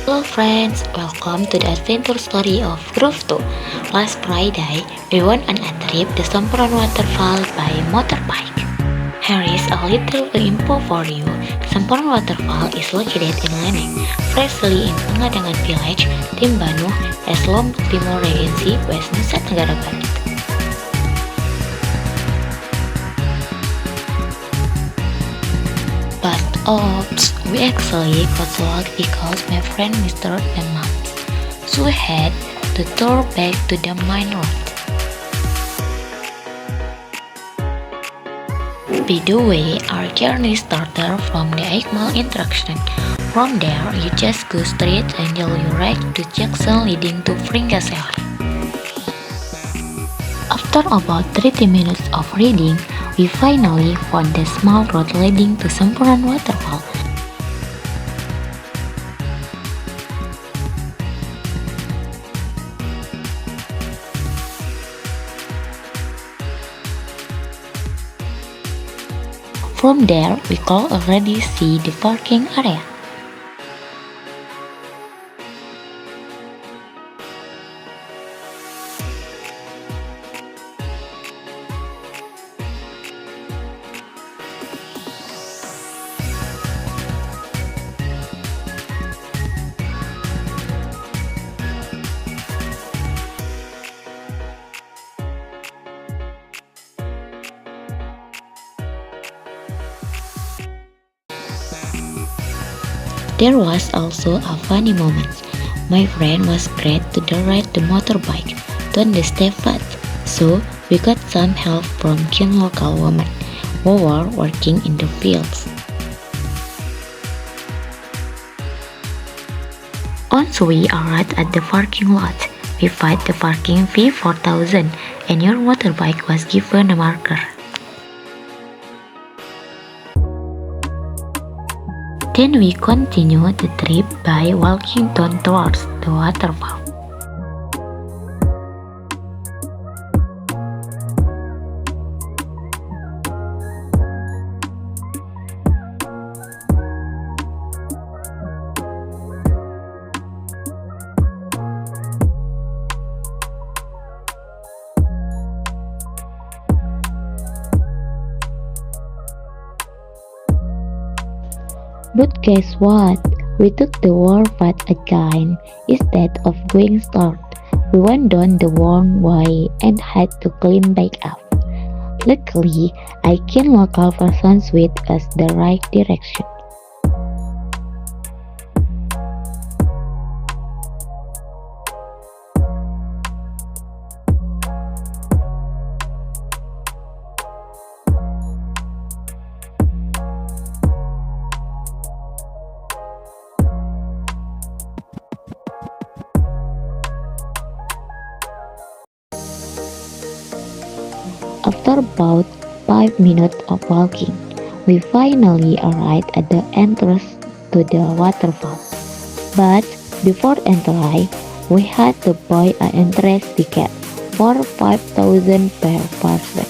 Hello friends, welcome to the adventure story of Group 2. Last Friday, we went on a trip to Semperan Waterfall by motorbike. Here is a little info for you. Semperan Waterfall is located in Leneng, precisely in Pengadangan Village, Timbanu, Lombok Timur Regency, West Nusa Tenggara Barat. But oops, we actually got lost because my friend Mr. the maps. So we had to turn back to the main road. By the way, our journey started from the Aikmal interaction. From there, you just go straight until you reach the junction leading to Fringaseli. After about 30 minutes of reading, we finally found the small road leading to Semperan Waterfall. From there, we could already see the parking area. There was also a funny moment. My friend was great to ride the motorbike on the steep path, so we got some help from keen local women who were working in the fields. Once we arrived at the parking lot, we paid the parking fee 4,000 and your motorbike was given a marker. Then we continued the trip by walking down towards the waterfall. But guess what? We took the wrong path again. Instead of going south, we went down the wrong way and had to clean back up. Luckily, I can local persons with us the right direction. After about 5 minutes of walking, we finally arrived at the entrance to the waterfall. But before entering, we had to buy an entrance ticket for 5,000 per person.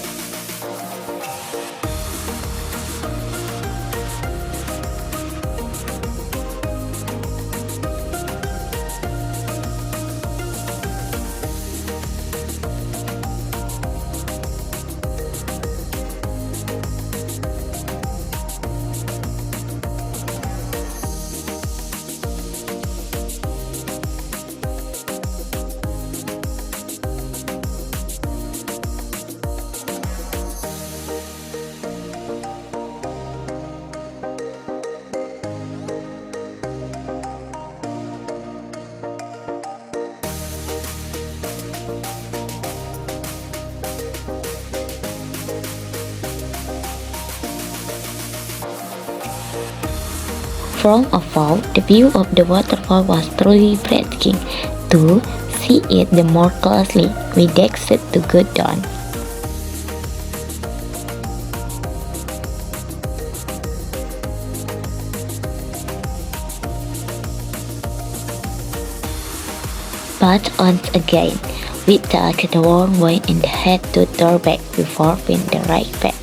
From above, the view of the waterfall was truly breathtaking. To see it the more closely, we decided to go down. But once again, we took the wrong way and had to turn back before finding the right path.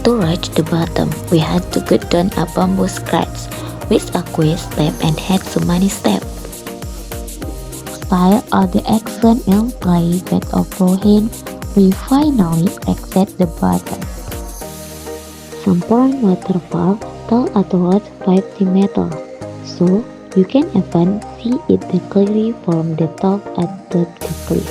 To reach the bottom, we had to go down a bamboo scratch, which a quick step and had so many steps. While all the action in play but overhead, we finally reached the bottom. Some waterfall tall at about 50 meters, so you can even see it clearly from the top at the cliff.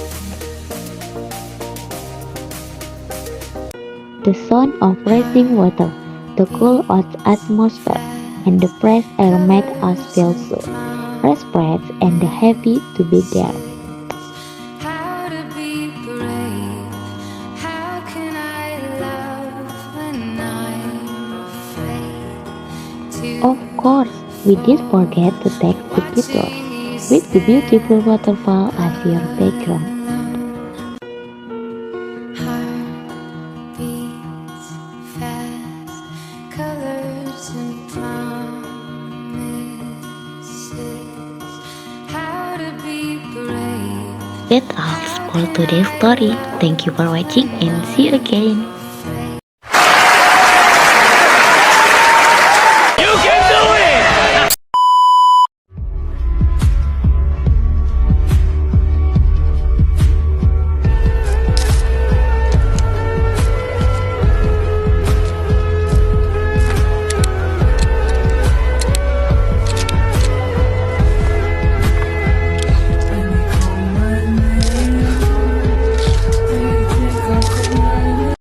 The sound of rising water, the cool atmosphere, and the fresh air made us feel so refreshed and happy to be there. How to be brave? How can I love when I'm afraid Of course, we did forget to take the pictures with the beautiful waterfall as your background. Heart beats fast, colors and promises. How to be brave? That's all for today's story. Thank you for watching and see you again.